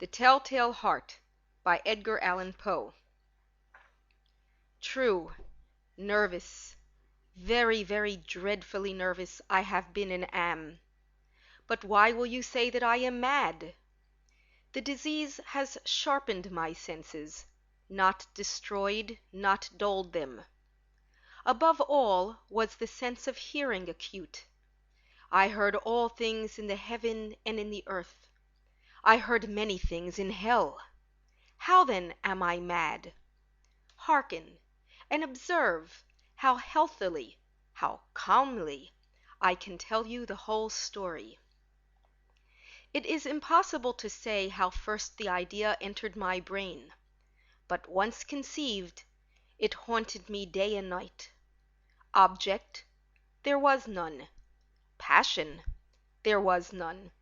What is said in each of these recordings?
The Telltale Heart by Edgar Allan Poe. True, nervous, very, very dreadfully nervous I have been and am. But why will you say that I am mad? The disease has sharpened my senses, not destroyed, not dulled them. Above all was the sense of hearing acute. I heard all things in the heaven and in the earth. I heard many things in hell. How then am I mad? Hearken, and observe how healthily, how calmly, I can tell you the whole story. It is impossible to say how first the idea entered my brain, but once conceived, it haunted me day and night. Object, there was none. Passion, there was none.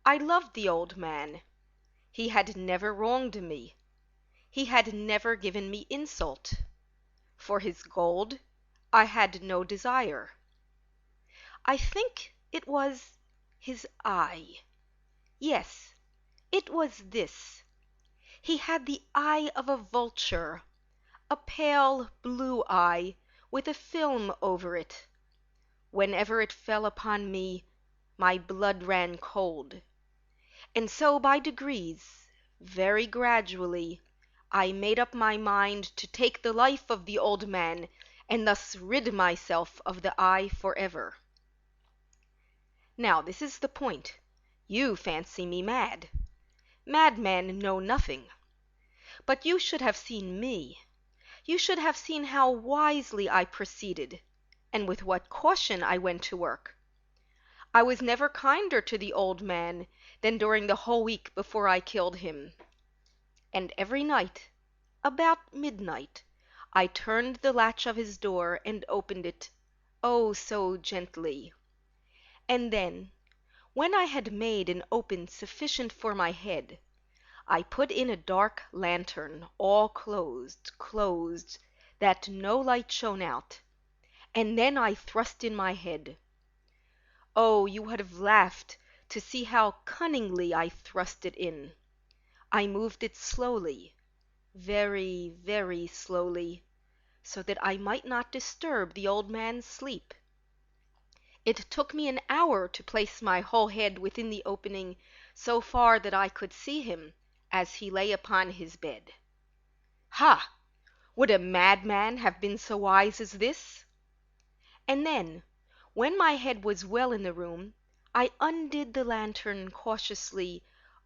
I loved the old man. He had never wronged me. He had never given me insult. For his gold I had no desire. I think it was his eye. Yes, it was this. He had the eye of a vulture, a pale blue eye with a film over it. Whenever it fell upon me, my blood ran cold. And so by degrees, very gradually, I made up my mind to take the life of the old man and thus rid myself of the eye forever. Now this is the point. You fancy me mad. Madmen know nothing. But you should have seen me. You should have seen how wisely I proceeded, and with what caution I went to work. I was never kinder to the old man than during the whole week before I killed him. And every night, about midnight, I turned the latch of his door and opened it, oh, so gently. And then, when I had made an open sufficient for my head, I put in a dark lantern, all closed, that no light shone out, and then I thrust in my head. Oh, you would have laughed to see how cunningly I thrust it in. I moved it slowly, very, very slowly, so that I might not disturb the old man's sleep. It took me an hour to place my whole head within the opening so far that I could see him as he lay upon his bed. Ha! Would a madman have been so wise as this? And then, when my head was well in the room, I undid the lantern cautiously,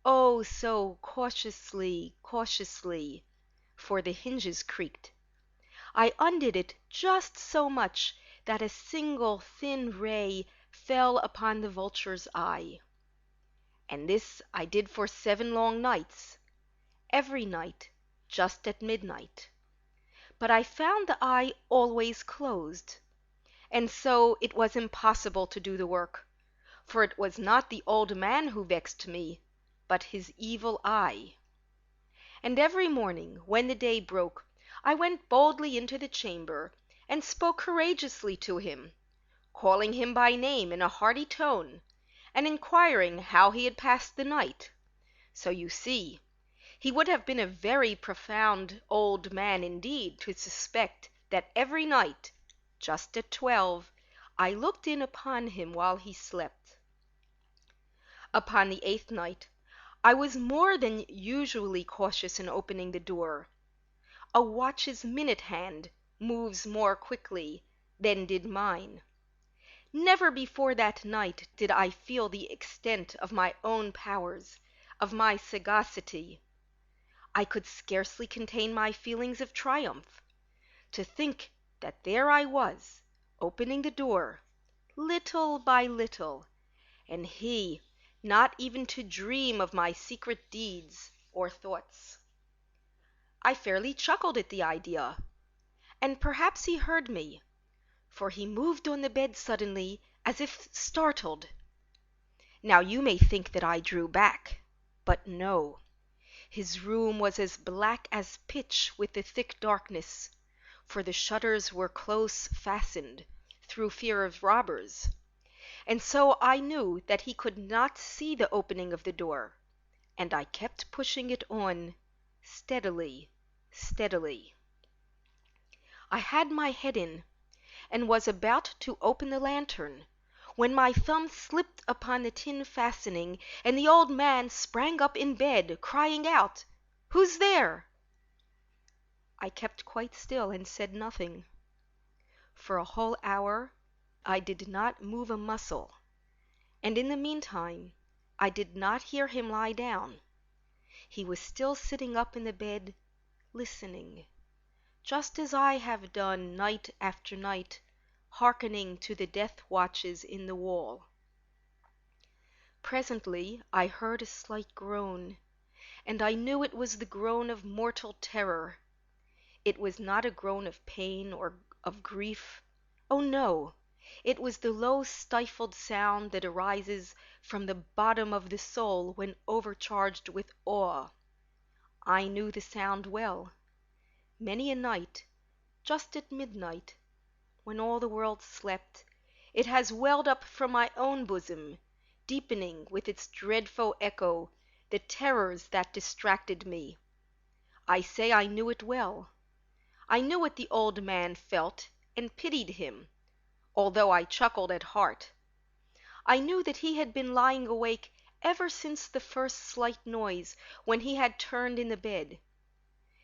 oh, so cautiously, cautiously, for the hinges creaked. I undid it just so much that a single thin ray fell upon the vulture's eye. And this I did for 7 long nights, every night just at midnight. But I found the eye always closed, and so it was impossible to do the work, for it was not the old man who vexed me, but his evil eye. And every morning, when the day broke, I went boldly into the chamber, and spoke courageously to him, calling him by name in a hearty tone, and inquiring how he had passed the night. So you see, he would have been a very profound old man indeed to suspect that every night, just at 12, I looked in upon him while he slept. Upon the 8th night, I was more than usually cautious in opening the door. A watch's minute hand moves more quickly than did mine. Never before that night did I feel the extent of my own powers, of my sagacity. I could scarcely contain my feelings of triumph. To think that there I was, opening the door, little by little, and he not even to dream of my secret deeds or thoughts. I fairly chuckled at the idea, and perhaps he heard me, for he moved on the bed suddenly as if startled. Now you may think that I drew back, but no. His room was as black as pitch with the thick darkness, for the shutters were close fastened, through fear of robbers, and so I knew that he could not see the opening of the door, and I kept pushing it on, steadily, steadily. I had my head in, and was about to open the lantern, when my thumb slipped upon the tin fastening, and the old man sprang up in bed, crying out, "Who's there?" I kept quite still and said nothing. For a whole hour I did not move a muscle, and in the meantime I did not hear him lie down. He was still sitting up in the bed, listening, just as I have done night after night, hearkening to the death watches in the wall. Presently I heard a slight groan, and I knew it was the groan of mortal terror. It was not a groan of pain or of grief. Oh no! It was the low stifled sound that arises from the bottom of the soul when overcharged with awe. I knew the sound well. Many a night, just at midnight, when all the world slept, it has welled up from my own bosom, deepening with its dreadful echo the terrors that distracted me. I say I knew it well. I knew what the old man felt, and pitied him, although I chuckled at heart. I knew that he had been lying awake ever since the first slight noise, when he had turned in the bed.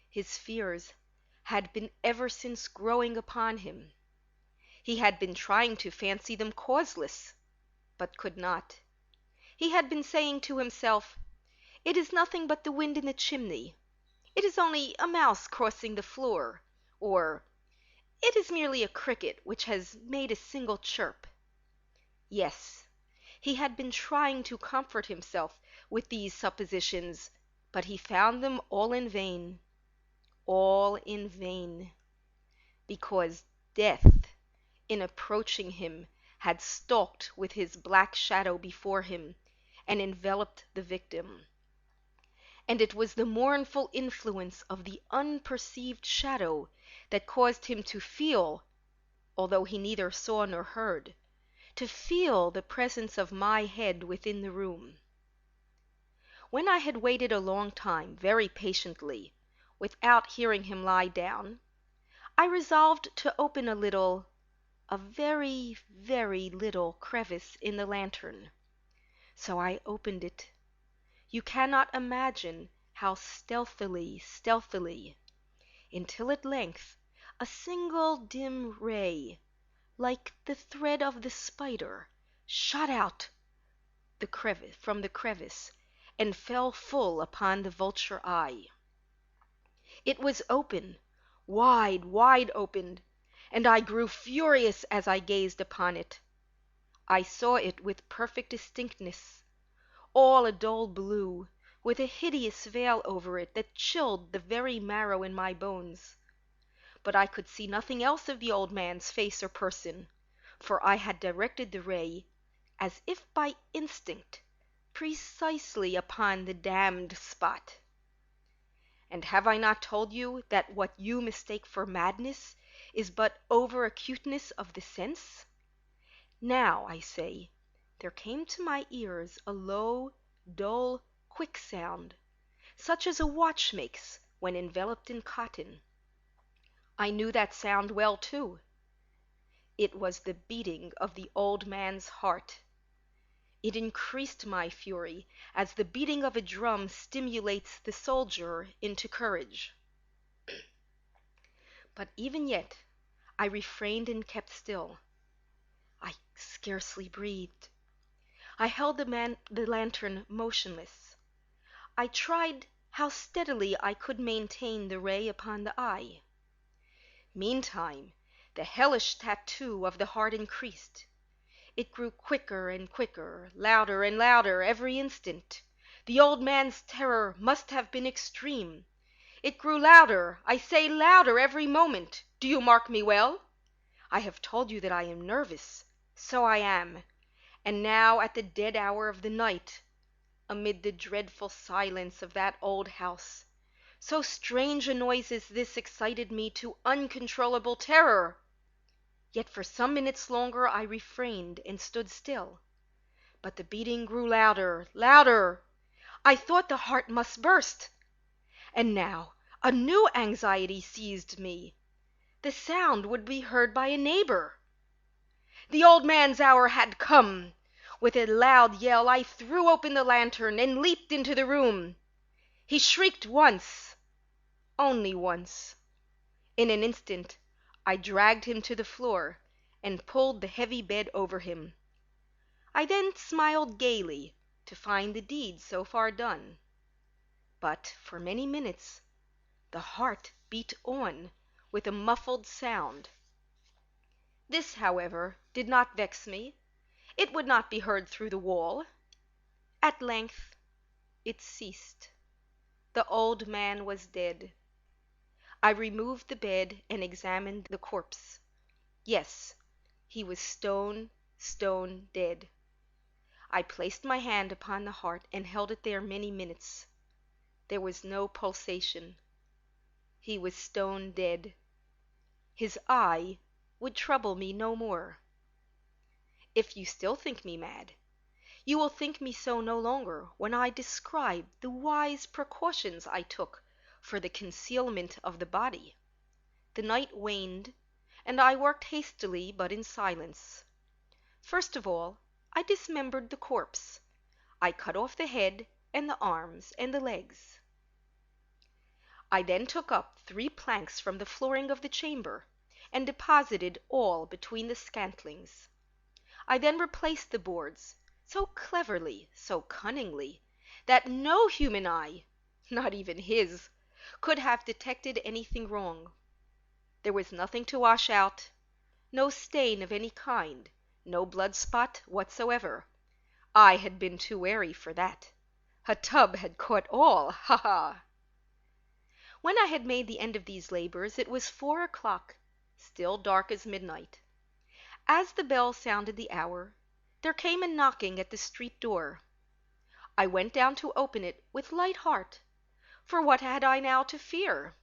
His fears had been ever since growing upon him. He had been trying to fancy them causeless, but could not. He had been saying to himself, "It is nothing but the wind in the chimney. It is only a mouse crossing the floor," or "It is merely a cricket which has made a single chirp." Yes, he had been trying to comfort himself with these suppositions, but he found them all in vain. All in vain. Because death, in approaching him, had stalked with his black shadow before him, and enveloped the victim. And it was the mournful influence of the unperceived shadow that caused him to feel, although he neither saw nor heard, to feel the presence of my head within the room. When I had waited a long time, very patiently, without hearing him lie down, I resolved to open a very, very little crevice in the lantern. So I opened it. You cannot imagine how stealthily, stealthily, until at length a single dim ray, like the thread of the spider, shot out from the crevice, and fell full upon the vulture eye. It was open, wide, wide opened, and I grew furious as I gazed upon it. I saw it with perfect distinctness, all a dull blue, with a hideous veil over it that chilled the very marrow in my bones. But I could see nothing else of the old man's face or person, for I had directed the ray, as if by instinct, precisely upon the damned spot. And have I not told you that what you mistake for madness is but over-acuteness of the sense? Now, I say, there came to my ears a low, dull, quick sound, such as a watch makes when enveloped in cotton. I knew that sound well, too. It was the beating of the old man's heart. It increased my fury, as the beating of a drum stimulates the soldier into courage. But even yet I refrained and kept still. I scarcely breathed. I held the lantern motionless. I tried how steadily I could maintain the ray upon the eye. Meantime the hellish tattoo of the heart increased. It grew quicker and quicker, louder and louder every instant. The old man's terror must have been extreme. It grew louder, I say louder, every moment. Do you mark me well? I have told you that I am nervous. So I am. And now at the dead hour of the night, amid the dreadful silence of that old house, so strange a noise as this excited me to uncontrollable terror. Yet for some minutes longer I refrained and stood still. But the beating grew louder, louder. I thought the heart must burst. And now a new anxiety seized me. The sound would be heard by a neighbor. The old man's hour had come. With a loud yell I threw open the lantern and leaped into the room. He shrieked once, only once. In an instant I dragged him to the floor and pulled the heavy bed over him. I then smiled gaily to find the deed so far done. But for many minutes the heart beat on with a muffled sound. This, however, did not vex me. It would not be heard through the wall. At length it ceased. The old man was dead. I removed the bed and examined the corpse. Yes, he was stone dead. I placed my hand upon the heart and held it there many minutes. There was no pulsation. He was stone dead. His eye would trouble me no more. If you still think me mad, you will think me so no longer when I describe the wise precautions I took for the concealment of the body. The night waned, and I worked hastily but in silence. First of all, I dismembered the corpse. I cut off the head and the arms and the legs. I then took up 3 planks from the flooring of the chamber and deposited all between the scantlings. I then replaced the boards so cleverly, so cunningly, that no human eye, not even his, could have detected anything wrong. There was nothing to wash out, no stain of any kind, no blood spot whatsoever. I had been too wary for that. A tub had caught all, ha ha! When I had made the end of these labors, it was 4 o'clock, still dark as midnight. As the bell sounded the hour, there came a knocking at the street door. I went down to open it with light heart, for what had I now to fear?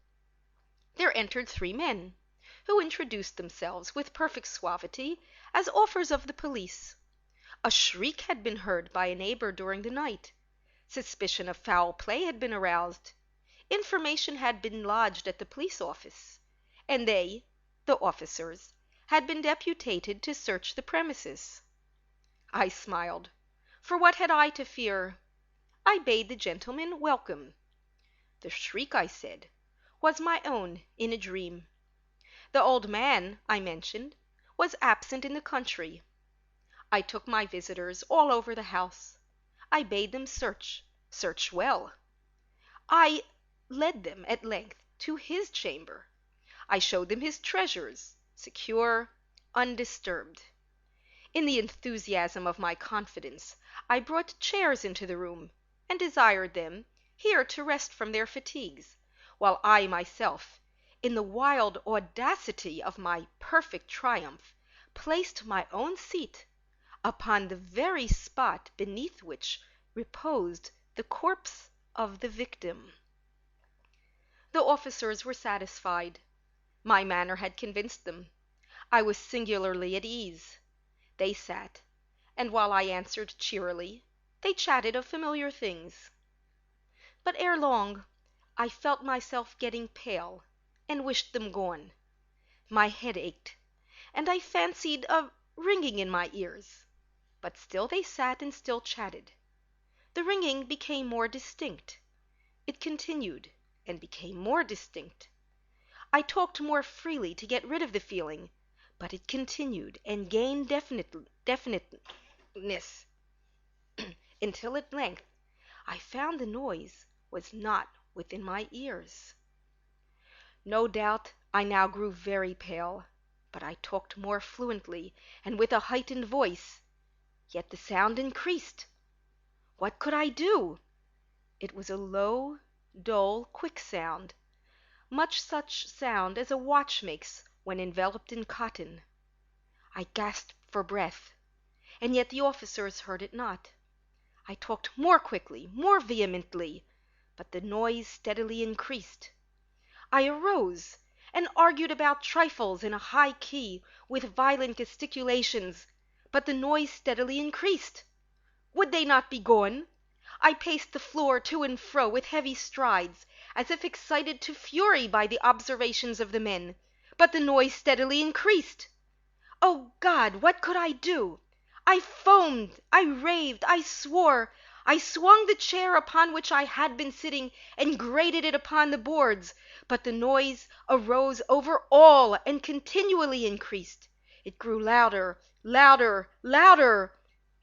There entered 3 men, who introduced themselves with perfect suavity as offers of the police. A shriek had been heard by a neighbor during the night. Suspicion of foul play had been aroused. Information had been lodged at the police office, and they, the officers, had been deputated to search the premises. I smiled, for what had I to fear? I bade the gentlemen welcome. The shriek, I said, was my own in a dream. The old man, I mentioned, was absent in the country. I took my visitors all over the house. I bade them search well. I led them at length to his chamber. I showed them his treasures, secure, undisturbed. In the enthusiasm of my confidence, I brought chairs into the room, and desired them here to rest from their fatigues, while I myself, in the wild audacity of my perfect triumph, placed my own seat upon the very spot beneath which reposed the corpse of the victim. The officers were satisfied. My manner had convinced them. I was singularly at ease. They sat, and while I answered cheerily, they chatted of familiar things. But ere long I felt myself getting pale, and wished them gone. My head ached, and I fancied a ringing in my ears. But still they sat and still chatted. The ringing became more distinct. It continued and became more distinct. I talked more freely to get rid of the feeling, but it continued and gained definiteness until at length I found the noise was not within my ears. No doubt I now grew very pale, but I talked more fluently and with a heightened voice. Yet the sound increased. What could I do? It was a low, dull, quick sound, much such sound as a watch makes when enveloped in cotton. I gasped for breath, and yet the officers heard it not. I talked more quickly, more vehemently, but the noise steadily increased. I arose and argued about trifles in a high key with violent gesticulations, but the noise steadily increased. Would they not be gone? I paced the floor to and fro with heavy strides, as if excited to fury by the observations of the men, but the noise steadily increased. O God, what could I do? I foamed, I raved, I swore. I swung the chair upon which I had been sitting and grated it upon the boards, but the noise arose over all and continually increased. It grew louder, louder, louder,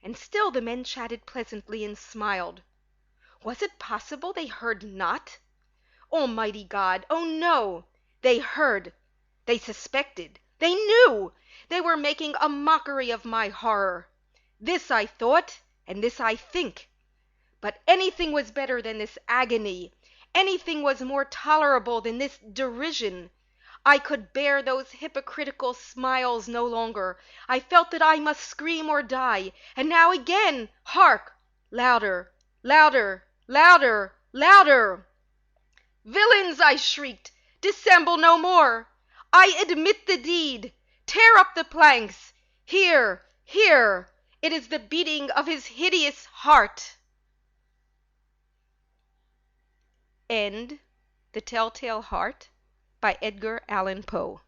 and still the men chatted pleasantly and smiled. Was it possible they heard not? Almighty God, oh no! They heard, they suspected, they knew! They were making a mockery of my horror. This I thought, and this I think. But anything was better than this agony. Anything was more tolerable than this derision. I could bear those hypocritical smiles no longer. I felt that I must scream or die. And now again, hark! Louder, louder, louder, louder! Villains, I shrieked, dissemble no more. I admit the deed. Tear up the planks. Here, here, it is the beating of his hideous heart. End The Telltale Heart by Edgar Allan Poe.